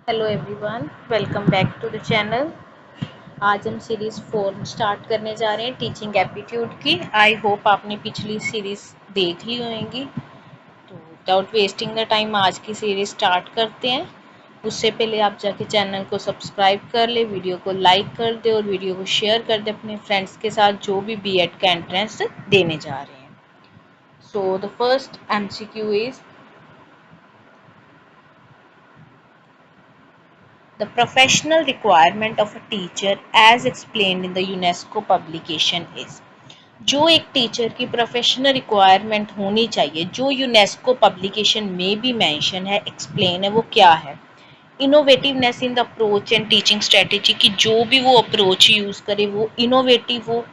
Hello everyone, welcome back to the channel. आज हम series 4 start करने जा रहे हैं टीचिंग एप्टीट्यूड की। आई होप आपने पिछली सीरीज़ देख ली होंगी। तो विदाउट वेस्टिंग द टाइम आज की सीरीज़ स्टार्ट करते हैं। उससे पहले आप जाके चैनल को सब्सक्राइब कर ले, वीडियो को लाइक कर दे और वीडियो को शेयर कर दे अपने फ्रेंड्स के साथ जो भी बीएड का एंट्रेंस देने जा रहे हैं। So the first MCQ is the professional requirement of a teacher as explained in the UNESCO publication is। जो एक टीचर की प्रोफेशनल रिक्वायरमेंट होनी चाहिए जो यूनेस्को पब्लिकेशन में भी मेंशन है, एक्सप्लेन है, वो क्या है? Innovativeness in the approach and teaching strategy की जो भी वो अप्रोच यूज़ करे वो इनोवेटिव हो,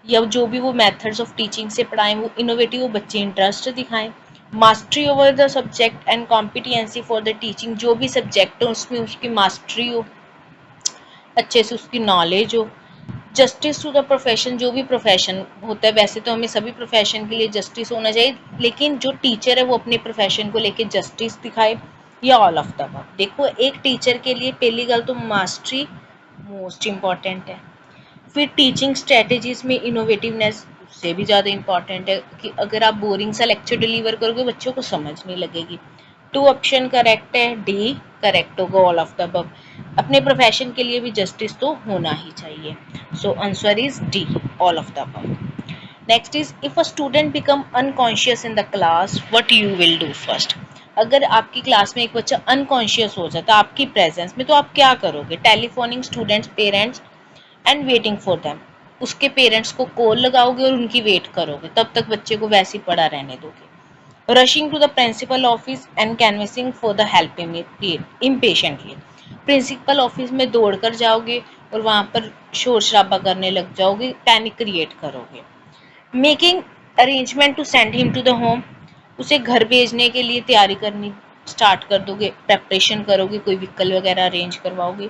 या जो भी वो मेथड्स ऑफ टीचिंग से पढ़ाएं वो इनोवेटिव हो, बच्चे इंटरेस्ट दिखाएं। Mastery over the subject and competency for the teaching, जो भी सब्जेक्ट हो उसमें उसकी मास्टरी हो, अच्छे से उसकी नॉलेज हो। जस्टिस टू द प्रोफेशन, जो भी प्रोफेशन होता है, वैसे तो हमें सभी प्रोफेशन के लिए जस्टिस होना चाहिए, लेकिन जो टीचर है वो अपने प्रोफेशन को लेके जस्टिस दिखाए, या ऑल ऑफ द अबव। देखो, एक टीचर के लिए पहली गल तो मास्टरी मोस्ट इम्पॉर्टेंट है। फिर टीचिंग स्ट्रेटेजीज में इनोवेटिवनेस उससे भी ज़्यादा इम्पॉर्टेंट है कि अगर आप बोरिंग सा लेक्चर डिलीवर करोगे बच्चों को समझ नहीं लगेगी। 2 ऑप्शन करेक्ट है, डी करेक्ट होगा, ऑल ऑफ द अबव। अपने प्रोफेशन के लिए भी जस्टिस तो होना ही चाहिए। So answer is D, all of the above. Next is if a student become unconscious in the class, what you will do first. अगर आपकी क्लास में एक बच्चा अनकॉन्शियस हो जाता है आपकी प्रेजेंस में, तो आप क्या करोगे? Telephoning students parents and waiting for them. उसके पेरेंट्स को कॉल लगाओगे और उनकी वेट करोगे, तब तक बच्चे को वैसे ही पड़ा रहने दोगे। Rushing to the principal office and canvassing for the help impatiently. Principal office में दौड़ कर जाओगे और वहाँ पर शोर शराबा करने लग जाओगे, पैनिक क्रिएट करोगे। Making arrangement to send him to the home, उसे घर भेजने के लिए तैयारी करनी स्टार्ट कर दोगे, प्रेपरेशन करोगे, कोई व्हीकल वगैरह अरेंज करवाओगे।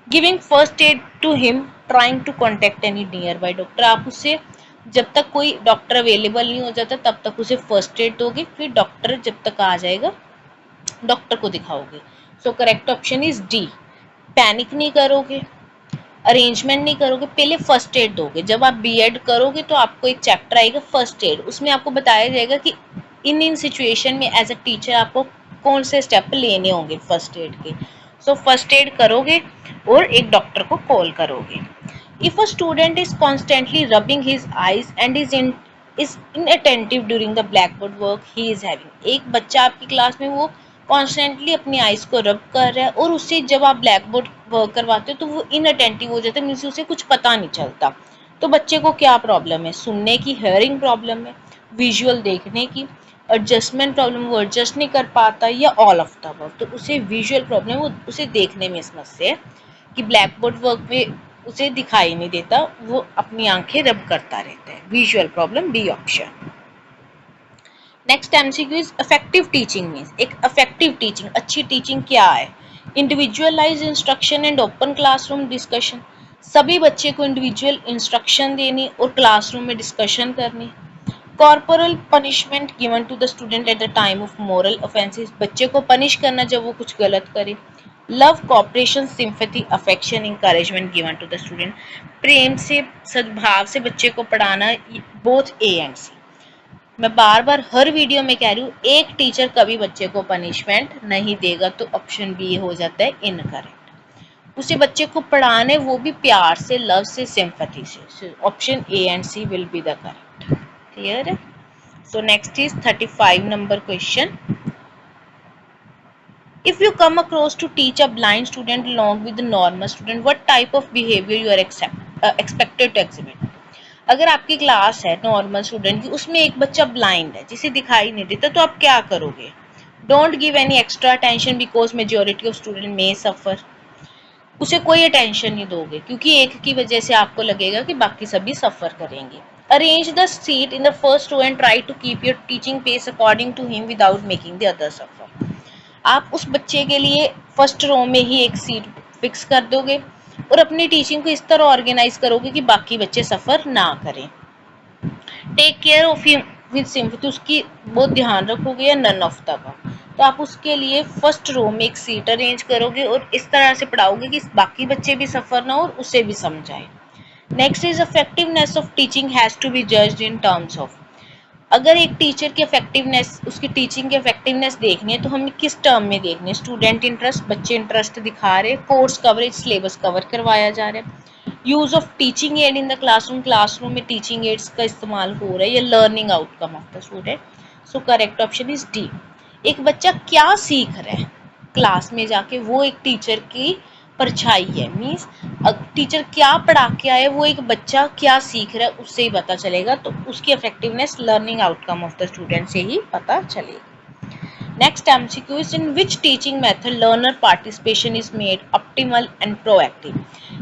Giving first aid to him, trying to contact any nearby doctor. आप उससे जब तक कोई डॉक्टर अवेलेबल नहीं हो जाता तब तक उसे फर्स्ट एड दोगे, फिर डॉक्टर जब तक आ जाएगा डॉक्टर को दिखाओगे। So correct option is D. Panic नहीं करोगे, अरेंजमेंट नहीं करोगे, पहले फर्स्ट एड दोगे। जब आप बीएड करोगे तो आपको एक चैप्टर आएगा फर्स्ट एड, उसमें आपको बताया जाएगा कि इन सिचुएशन में एज अ टीचर आपको कौन से स्टेप लेने होंगे फर्स्ट एड के। सो फर्स्ट एड करोगे और एक डॉक्टर को कॉल करोगे। If a student is constantly rubbing his eyes and is inattentive during the black board work he is having. एक बच्चा आपकी क्लास में वो कॉन्स्टेंटली अपनी आइज को रब कर रहा है और उससे जब आप ब्लैक बोर्ड वर्क करवाते हो तो वो इनअटेंटिव हो जाता है, मीन्स उसे कुछ पता नहीं चलता। तो बच्चे को क्या प्रॉब्लम है? सुनने की, हेयरिंग प्रॉब्लम है, विजुअल देखने की, एडजस्टमेंट प्रॉब्लम, वो एडजस्ट नहीं कर पाता, या ऑल ऑफ द अबव। तो उसे विजुअल प्रॉब्लम, वो उसे देखने में समस्या है कि ब्लैक बोर्ड वर्क में उसे दिखाई नहीं देता, वो अपनी आंखें रब करता रहता है। Visual problem, B option. Next MCQ is effective teaching means, एक इफेक्टिव टीचिंग, अच्छी टीचिंग क्या है? Individualize instruction and open classroom discussion, सभी बच्चे को इंडिविजुअल इंस्ट्रक्शन देनी और क्लासरूम में डिस्कशन करनी। Corporal punishment given to the student at the time of moral offences, बच्चे को पनिश करना जब वो कुछ गलत करे। Love, cooperation, sympathy, affection, encouragement given to the student, प्रेम से, सद्भाव से बच्चे को पढ़ाना, बोथ ए एंड सी। मैं बार बार हर वीडियो में कह रही हूँ, एक टीचर कभी बच्चे को पनिशमेंट नहीं देगा, तो ऑप्शन बी हो जाता है इनकरेक्ट। उसे बच्चे को पढ़ाने वो भी प्यार से, लव से, सिंपैथी से। Option A and C will be the correct. Clear है? So next is 35 number question. If you come across to teach a blind student along with the normal student, what type of behavior you are expected to exhibit? अगर आपकी class है normal student की, उसमें एक बच्चा blind है जिसे दिखाई नहीं देता, तो आप क्या करोगे? Don't give any extra attention because majority of student may suffer. उसे कोई अटेंशन नहीं दोगे क्योंकि एक की वजह से आपको लगेगा कि बाकी सभी सफर करेंगे। Arrange the seat in the first row and try to keep your teaching pace according to him without making the other suffer. आप उस बच्चे के लिए फर्स्ट रो में ही एक सीट फिक्स कर दोगे और अपनी टीचिंग को इस तरह ऑर्गेनाइज करोगे कि बाकी बच्चे सफ़र ना करें। Take care of him with sympathy, उसकी बहुत ध्यान रखोगे, या नन ऑफ द अबव। तो आप उसके लिए फर्स्ट रो में एक सीट अरेंज करोगे और इस तरह से पढ़ाओगे कि बाकी बच्चे भी सफ़र ना हो और उसे भी समझाए। Next is effectiveness of teaching has to be judged in terms of, अगर एक टीचर की इफेक्टिवनेस, उसकी टीचिंग की इफेक्टिवनेस देखनी है तो हमें किस टर्म में देखनी है? स्टूडेंट इंटरेस्ट, बच्चे इंटरेस्ट दिखा रहे, कोर्स कवरेज, सिलेबस कवर करवाया जा रहा है, use of teaching add in the classroom, classroom में टीचिंग एड्स का इस्तेमाल हो रहा है, या learning outcome of the student. So correct option is D. एक बच्चा क्या सीख रहा है क्लास में जाके, वो एक टीचर की परछाई है। मीन्स टीचर क्या पढ़ा के आए, वो एक बच्चा क्या सीख रहा है उससे ही पता चलेगा, तो उसकी effectiveness learning outcome of the student से ही पता चलेगी। Next MCQ is in which teaching method learner participation is made optimal and proactive,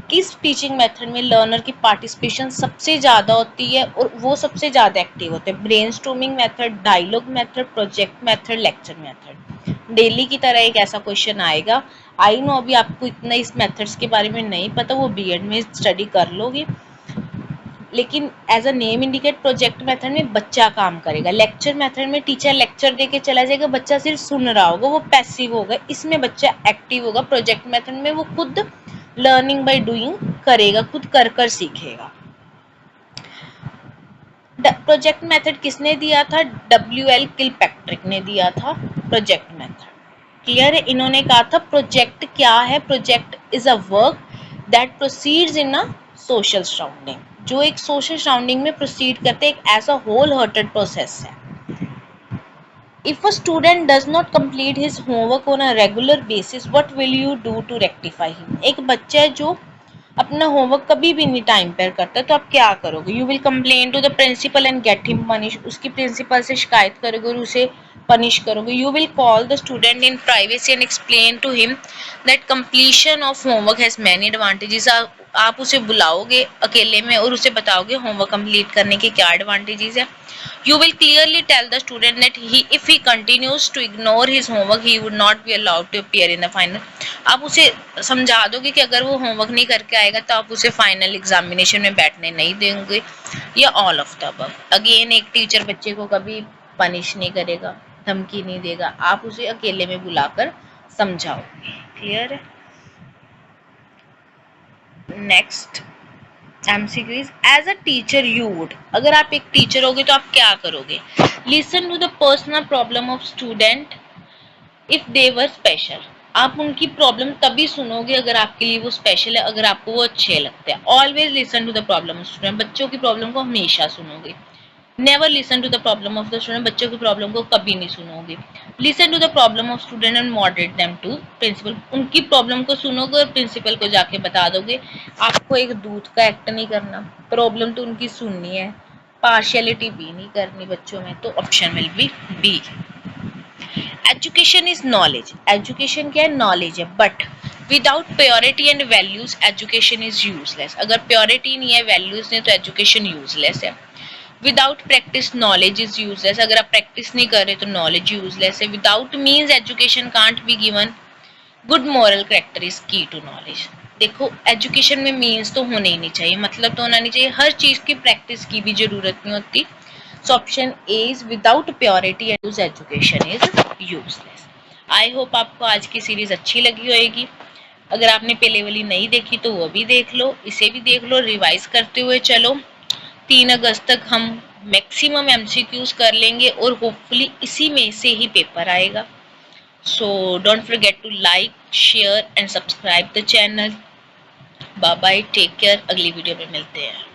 किस टीचिंग मेथड में लर्नर की पार्टिसिपेशन सबसे ज़्यादा होती है और वो सबसे ज़्यादा एक्टिव होते हैं? Brainstorming method, dialogue method, project method, lecture method. Daily की तरह एक ऐसा क्वेश्चन आएगा। आई नो अभी आपको इतना इस मेथड्स के बारे में नहीं पता, वो बीएड में स्टडी कर लोगे, लेकिन as a name indicate project method में बच्चा काम करेगा, लेक्चर मेथड में टीचर लेक्चर देके चला जाएगा, बच्चा सिर्फ सुन रहा होगा, वो पैसिव होगा, इसमें बच्चा एक्टिव होगा। प्रोजेक्ट मेथड में वो खुद लर्निंग बाय डूइंग करेगा, खुद कर कर सीखेगा। प्रोजेक्ट मेथड किसने दिया था? WL किलपैट्रिक ने दिया था प्रोजेक्ट मेथड। क्लियर है? इन्होंने कहा था प्रोजेक्ट क्या है? Project is a work that proceeds in a social surrounding, जो एक सोशल सराउंडिंग में प्रोसीड करते एक ऐसा होल हार्टेड प्रोसेस है। If a student does not complete his homework on a regular basis, what will you do to rectify him? एक बच्चा है जो अपना होमवर्क कभी भी नहीं टाइम पर करता, तो आप क्या करोगे? You will complain to the principal and get him punish, उसकी प्रिंसिपल से शिकायत करोगे और उसे पनिश करोगे। You will call the student in privacy and explain to him that completion of homework has many advantages, आप उसे बुलाओगे अकेले में और उसे बताओगे होमवर्क कंप्लीट करने के क्या एडवांटेजेस है। You will clearly tell the student that if he continues to ignore his homework, he would not be allowed to appear in the final. आप उसे समझा दोगे कि अगर वो होमवर्क नहीं करके आएगा तो आप उसे फाइनल एग्जामिनेशन में बैठने नहीं देंगे, या all of the above. Again एक टीचर बच्चे को कभी पनिश नहीं करेगा, धमकी नहीं देगा, आप उसे अकेले में बुलाकर समझाओगे। क्लियर है? Next MCQ is as a teacher you would, अगर आप एक टीचर होगे तो आप क्या करोगे? Listen to the personal problem of student if they were special, आप उनकी प्रॉब्लम तभी सुनोगे अगर आपके लिए वो स्पेशल है, अगर आपको वो अच्छे लगते हैं। Always listen to the problem of student, बच्चों की प्रॉब्लम को हमेशा सुनोगे। Never listen to the problem of the student, बच्चों की प्रॉब्लम को कभी नहीं सुनोगे। Listen to the problem of student and moderate them to principal, उनकी प्रॉब्लम को सुनोगे और प्रिंसिपल को जाके बता दोगे। आपको एक दूत का एक्ट नहीं करना, प्रॉब्लम तो उनकी सुननी है, पार्शियलिटी भी नहीं करनी बच्चों में, तो option will be B. Education is knowledge, education क्या है? नॉलेज है, but without purity and values education is useless, अगर प्योरिटी नहीं है, वैल्यूज नहीं, तो एजुकेशन यूजलेस है। Without practice knowledge is useless, अगर आप प्रैक्टिस नहीं कर रहे तो नॉलेज यूजलेस है। Without means education can't be given, good moral character is key to knowledge. देखो एजुकेशन में मीन्स तो होने ही नहीं चाहिए, मतलब तो होना नहीं चाहिए, हर चीज की प्रैक्टिस की भी जरूरत नहीं होती। So option A is without purity and education is useless. I hope आपको आज की सीरीज अच्छी लगी होगी। अगर आपने पहले वाली नहीं देखी तो वो भी देख लो, इसे भी देख लो, रिवाइज करते हुए चलो। 3 अगस्त तक हम मैक्सिमम MCQs कर लेंगे और होपफुली इसी में से ही पेपर आएगा। So don't forget to like, share and subscribe the channel. Bye bye, take care, अगली वीडियो में मिलते हैं।